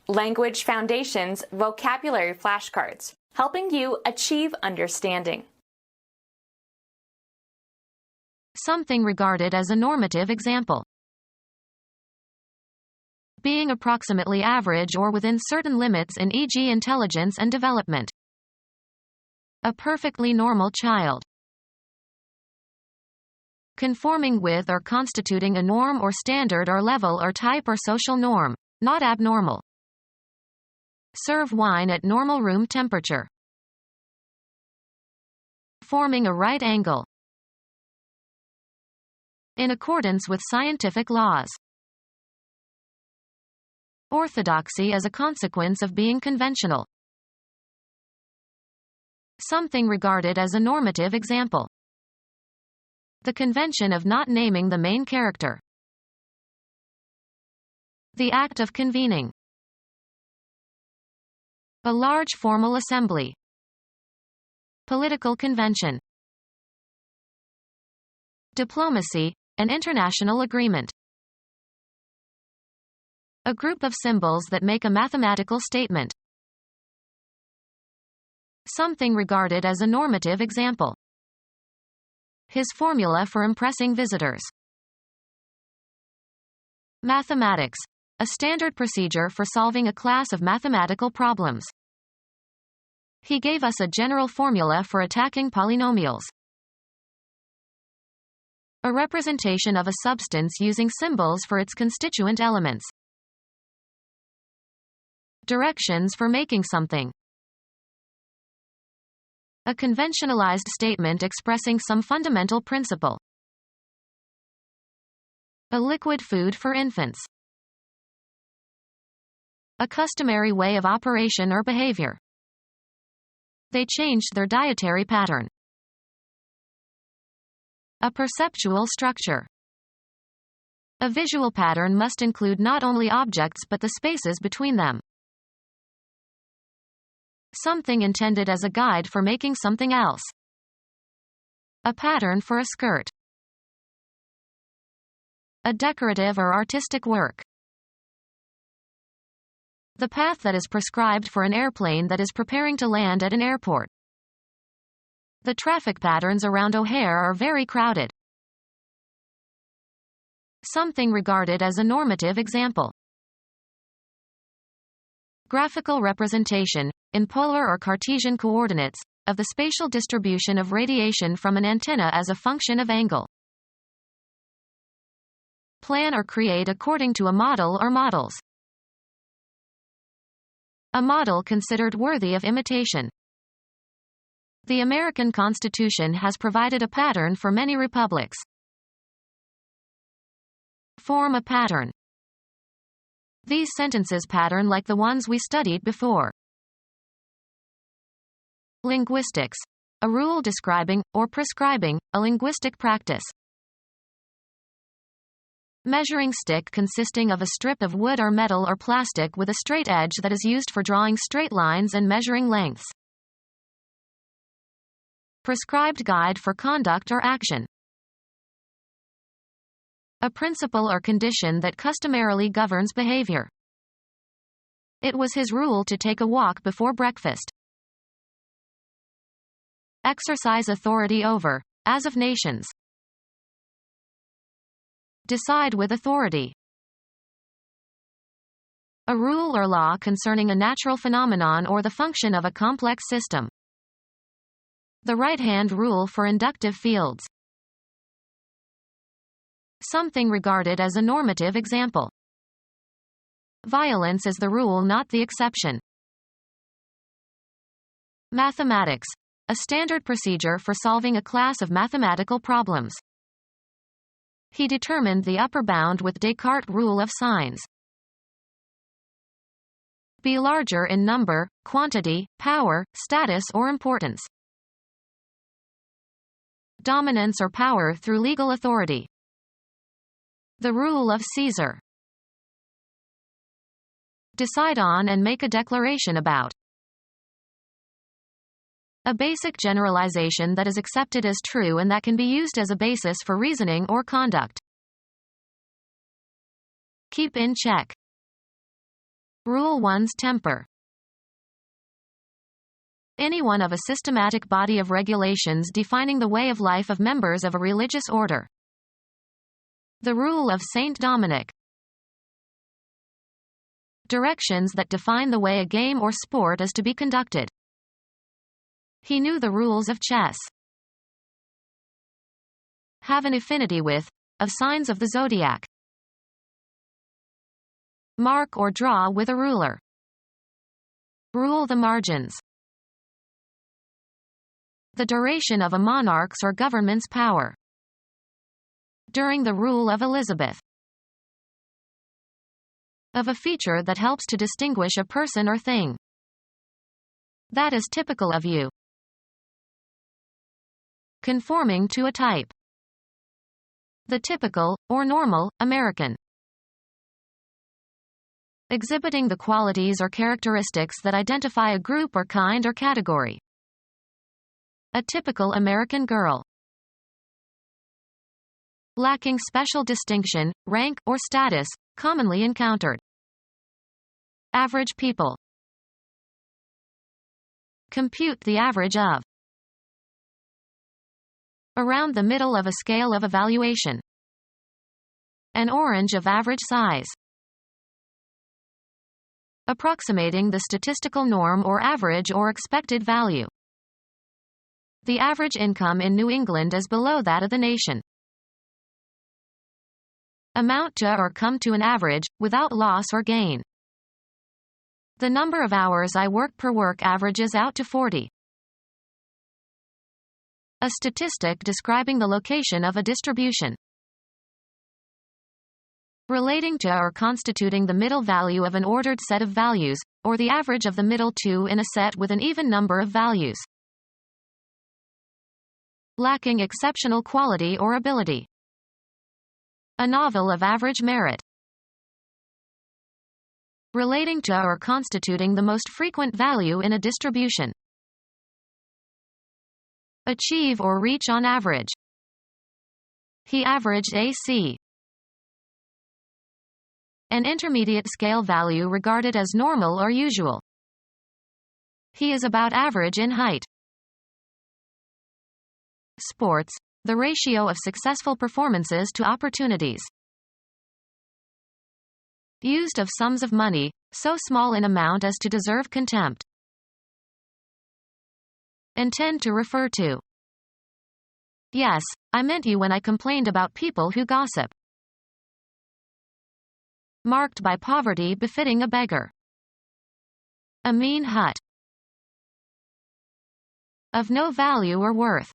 Language Foundations Vocabulary Flashcards, helping you achieve understanding. Something regarded as a normative example. Being approximately average or within certain limits in e.g. intelligence and development. A perfectly normal child. Conforming with or constituting a norm or standard or level or type or social norm, not abnormal. Serve wine at normal room temperature. Forming a right angle. In accordance with scientific laws. Orthodoxy as a consequence of being conventional. Something regarded as a normative example. The convention of not naming the main character. The act of convening. A large formal assembly. Political convention. Diplomacy, an international agreement. A group of symbols that make a mathematical statement. Something regarded as a normative example. His formula for impressing visitors. Mathematics, a standard procedure for solving a class of mathematical problems. He gave us a general formula for attacking polynomials. A representation of a substance using symbols for its constituent elements. Directions for making something. A conventionalized statement expressing some fundamental principle. A liquid food for infants. A customary way of operation or behavior. They changed their dietary pattern. A perceptual structure. A visual pattern must include not only objects but the spaces between them. Something intended as a guide for making something else. A pattern for a skirt. A decorative or artistic work. The path that is prescribed for an airplane that is preparing to land at an airport. The traffic patterns around O'Hare are very crowded. Something regarded as a normative example. Graphical representation, in polar or Cartesian coordinates, of the spatial distribution of radiation from an antenna as a function of angle. Plan or create according to a model or models. A model considered worthy of imitation. The American Constitution has provided a pattern for many republics. Form a pattern. These sentences pattern like the ones we studied before. Linguistics. A rule describing, or prescribing, a linguistic practice. Measuring stick consisting of a strip of wood or metal or plastic with a straight edge that is used for drawing straight lines and measuring lengths. Prescribed guide for conduct or action. A principle or condition that customarily governs behavior. It was his rule to take a walk before breakfast. Exercise authority over, as of nations. Decide with authority. A rule or law concerning a natural phenomenon or the function of a complex system. The right-hand rule for inductive fields. Something regarded as a normative example. Violence is the rule, not the exception. Mathematics. A standard procedure for solving a class of mathematical problems. He determined the upper bound with Descartes' rule of signs. Be larger in number, quantity, power, status or importance. Dominance or power through legal authority. The rule of Caesar. Decide on and make a declaration about. A basic generalization that is accepted as true and that can be used as a basis for reasoning or conduct. Keep in check. Rule one's temper. Any one of a systematic body of regulations defining the way of life of members of a religious order. The rule of Saint Dominic. Directions that define the way a game or sport is to be conducted. He knew the rules of chess. Have an affinity with, of signs of the zodiac. Mark or draw with a ruler. Rule the margins. The duration of a monarch's or government's power. During the rule of Elizabeth. Of a feature that helps to distinguish a person or thing. That is typical of you. Conforming to a type. The typical, or normal, American. Exhibiting the qualities or characteristics that identify a group or kind or category. A typical American girl. Lacking special distinction, rank, or status, commonly encountered. Average people. Compute the average of. Around the middle of a scale of evaluation. An orange of average size. Approximating the statistical norm or average or expected value. The average income in New England is below that of the nation. Amount to or come to an average, without loss or gain. The number of hours I work per work averages out to 40. A statistic describing the location of a distribution. Relating to or constituting the middle value of an ordered set of values, or the average of the middle two in a set with an even number of values. Lacking exceptional quality or ability. A novel of average merit. Relating to or constituting the most frequent value in a distribution. Achieve or reach on average. He averaged AC. An intermediate scale value regarded as normal or usual. He is about average in height. Sports, the ratio of successful performances to opportunities. Used of sums of money, so small in amount as to deserve contempt. Intend to refer to. Yes, I meant you when I complained about people who gossip. Marked by poverty befitting a beggar. A mean hut. Of no value or worth.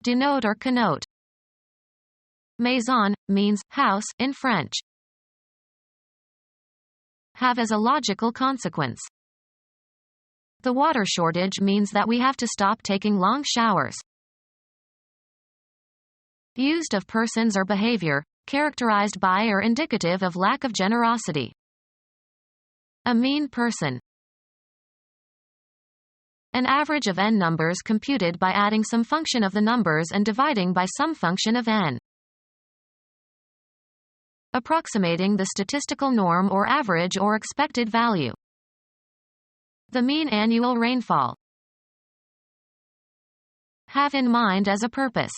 Denote or connote. Maison means house in French. Have as a logical consequence. The water shortage means that we have to stop taking long showers. Used of persons or behavior, characterized by or indicative of lack of generosity. A mean person. An average of n numbers computed by adding some function of the numbers and dividing by some function of n. Approximating the statistical norm or average or expected value. The mean annual rainfall. Have in mind as a purpose.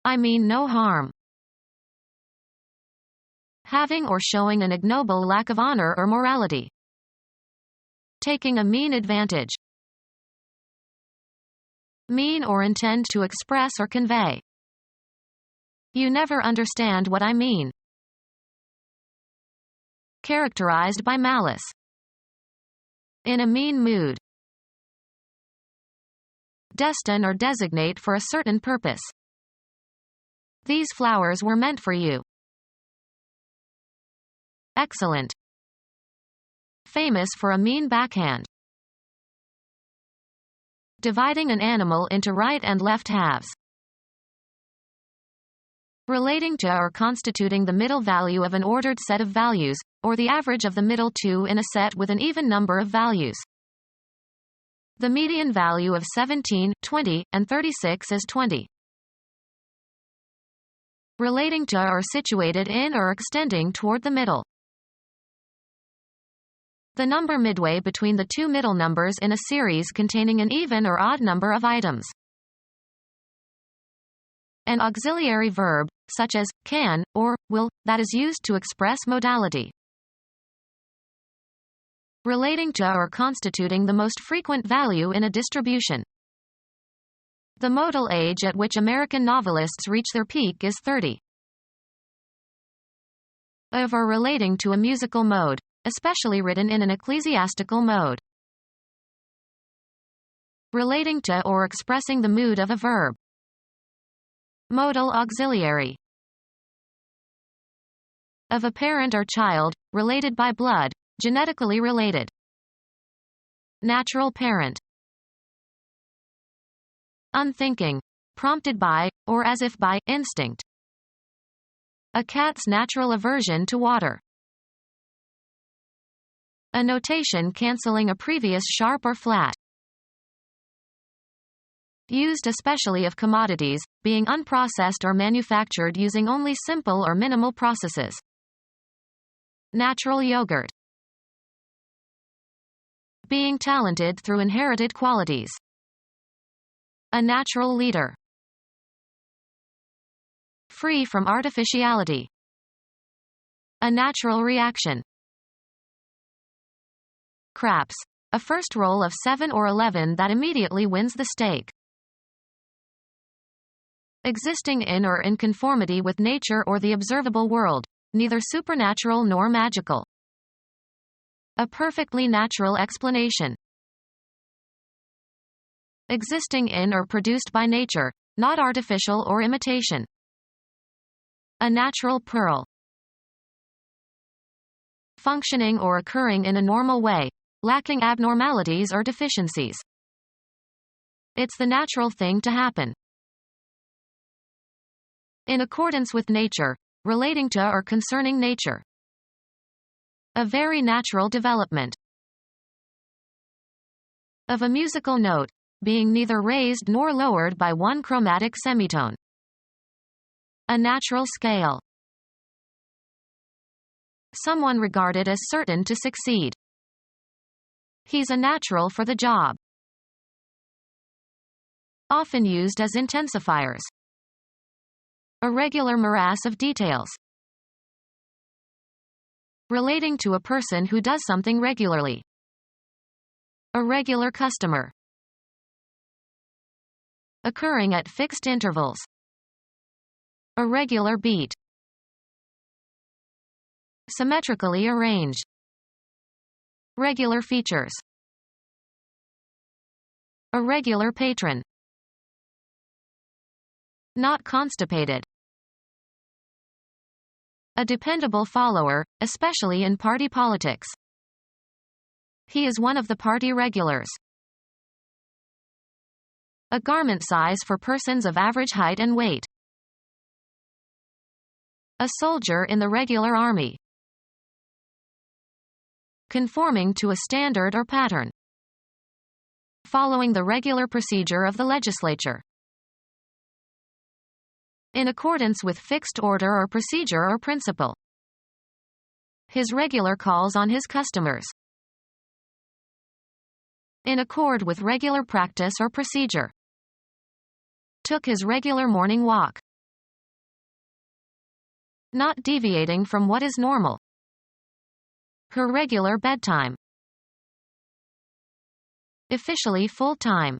I mean no harm. Having or showing an ignoble lack of honor or morality. Taking a mean advantage. Mean or intend to express or convey. You never understand what I mean. Characterized by malice. In a mean mood. Destine or designate for a certain purpose. These flowers were meant for you. Excellent. Famous for a mean backhand. Dividing an animal into right and left halves. Relating to or constituting the middle value of an ordered set of values, or the average of the middle two in a set with an even number of values. The median value of 17, 20, and 36 is 20. relating to or situated in or extending toward the middle. The number midway between the two middle numbers in a series containing an even or odd number of items. An auxiliary verb, such as can or will, that is used to express modality. Relating to or constituting the most frequent value in a distribution. The modal age at which American novelists reach their peak is 30. Of or relating to a musical mode, especially written in an ecclesiastical mode. Relating to or expressing the mood of a verb. Modal auxiliary. Of a parent or child, related by blood, genetically related. Natural parent. Unthinking, prompted by, or as if by, instinct. A cat's natural aversion to water. A notation cancelling a previous sharp or flat. Used especially of commodities, being unprocessed or manufactured using only simple or minimal processes. Natural yogurt. Being talented through inherited qualities. A natural leader. Free from artificiality. A natural reaction. Craps. A first roll of 7 or 11 that immediately wins the stake. Existing in or in conformity with nature or the observable world, neither supernatural nor magical. A perfectly natural explanation. Existing in or produced by nature, not artificial or imitation. A natural pearl. Functioning or occurring in a normal way, lacking abnormalities or deficiencies. It's the natural thing to happen. In accordance with nature, relating to or concerning nature. A very natural development. Of a musical note, being neither raised nor lowered by one chromatic semitone. A natural scale. Someone regarded as certain to succeed. He's a natural for the job. Often used as intensifiers. A regular morass of details. Relating to a person who does something regularly. A regular customer. Occurring at fixed intervals. A regular beat. Symmetrically arranged. Regular features. A regular patron. Not constipated. A dependable follower, especially in party politics. He is one of the party regulars. A garment size for persons of average height and weight. A soldier in the regular army. Conforming to a standard or pattern. Following the regular procedure of the legislature. In accordance with fixed order or procedure or principle. His regular calls on his customers. In accord with regular practice or procedure. Took his regular morning walk. Not deviating from what is normal. Her regular bedtime. Officially full-time.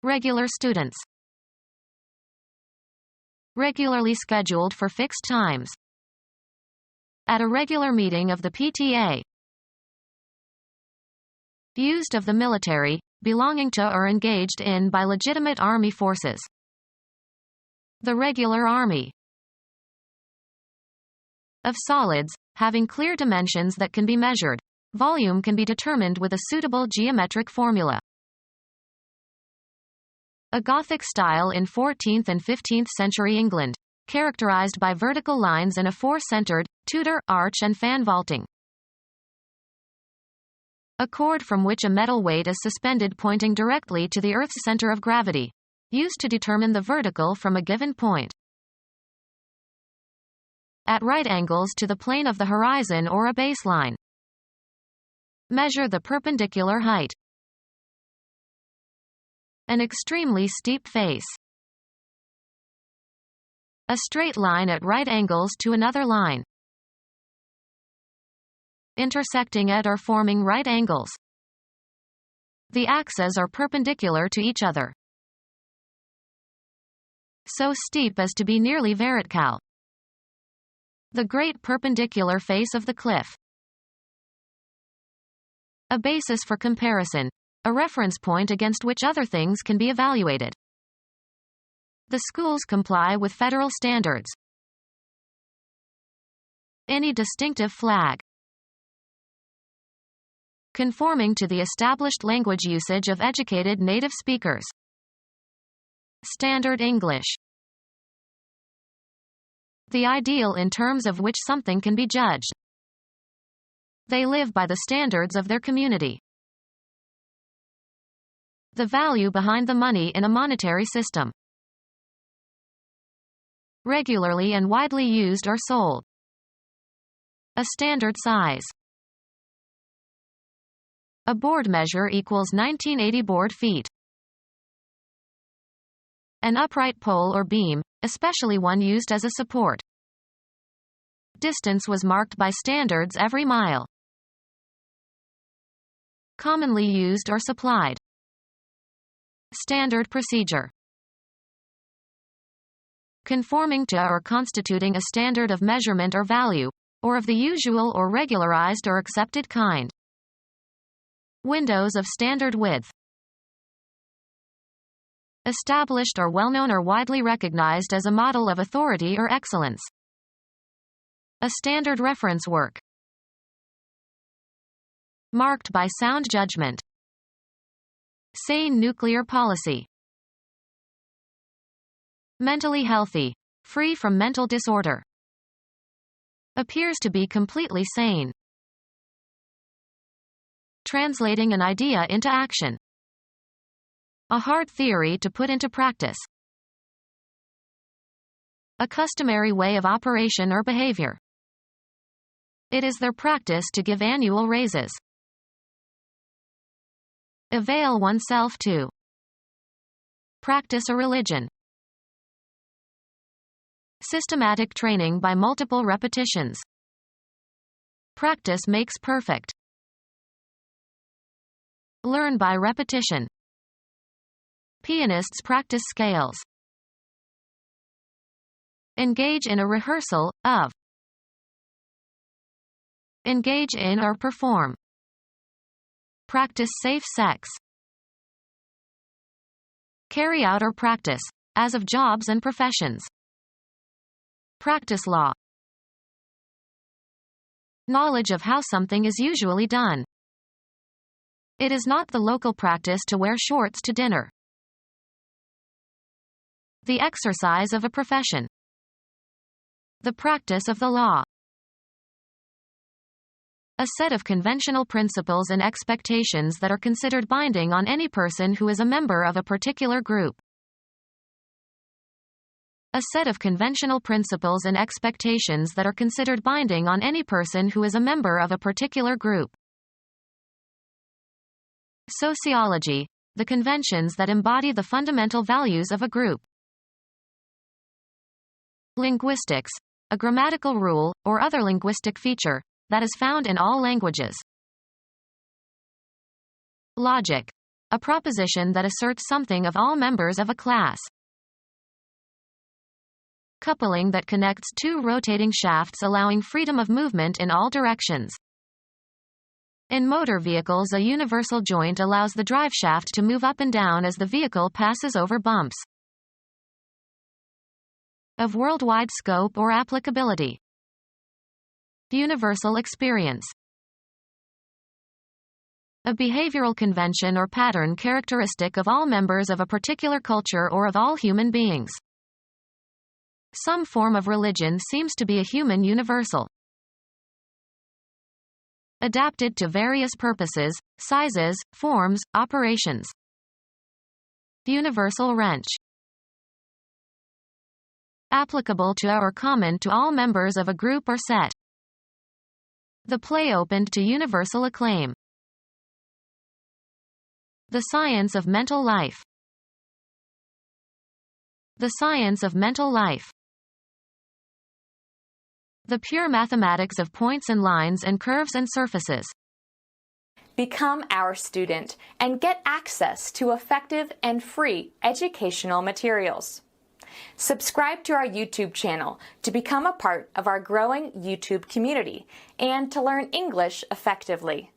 Regular students. Regularly scheduled for fixed times. At a regular meeting of the PTA. Used of the military, belonging to or engaged in by legitimate army forces. The regular army. Of solids, having clear dimensions that can be measured. Volume can be determined with a suitable geometric formula. A Gothic style in 14th and 15th century England, characterized by vertical lines and a four-centered, Tudor, arch and fan vaulting. A cord from which a metal weight is suspended pointing directly to the Earth's center of gravity, used to determine the vertical from a given point. at right angles to the plane of the horizon or a baseline. Measure the perpendicular height. An extremely steep face. A straight line at right angles to another line. Intersecting at or forming right angles. The axes are perpendicular to each other. So steep as to be nearly vertical. The great perpendicular face of the cliff. A basis for comparison. A reference point against which other things can be evaluated. The schools comply with federal standards. Any distinctive flag. Conforming to the established language usage of educated native speakers. Standard English. The ideal in terms of which something can be judged. They live by the standards of their community. The value behind the money in a monetary system. Regularly and widely used or sold. A standard size. A board measure equals 1980 board feet. An upright pole or beam, especially one used as a support. Distance was marked by standards every mile. Commonly used or supplied. Standard procedure. Conforming to or constituting a standard of measurement or value, or of the usual or regularized or accepted kind. Windows of standard width. Established or well-known or widely recognized as a model of authority or excellence. A standard reference work. Marked by sound judgment. Sane nuclear policy. Mentally healthy. Free from mental disorder. Appears to be completely sane. Translating an idea into action. A hard theory to put into practice. A customary way of operation or behavior. It is their practice to give annual raises. Avail oneself to. Practice a religion. Systematic training by multiple repetitions. Practice makes perfect. Learn by repetition. Pianists practice scales. Engage in a rehearsal, of. Engage in or perform. Practice safe sex. Carry out or practice, as of jobs and professions. Practice law. Knowledge of how something is usually done. It is not the local practice to wear shorts to dinner. The exercise of a profession. The practice of the law. A set of conventional principles and expectations that are considered binding on any person who is a member of a particular group. A set of conventional principles and expectations that are considered binding on any person who is a member of a particular group. Sociology. The conventions that embody the fundamental values of a group. Linguistics. A grammatical rule, or other linguistic feature, that is found in all languages. Logic. A proposition that asserts something of all members of a class. Coupling that connects two rotating shafts allowing freedom of movement in all directions. In motor vehicles, a universal joint allows the driveshaft to move up and down as the vehicle passes over bumps. Of worldwide scope or applicability. Universal experience. A behavioral convention or pattern characteristic of all members of a particular culture or of all human beings. Some form of religion seems to be a human universal. Adapted to various purposes, sizes, forms, operations. Universal wrench. applicable to or common to all members of a group or set. The play opened to universal acclaim. The science of mental life. The science of mental life. The pure mathematics of points and lines and curves and surfaces. Become our student and get access to effective and free educational materials. Subscribe to our YouTube channel to become a part of our growing YouTube community and to learn English effectively.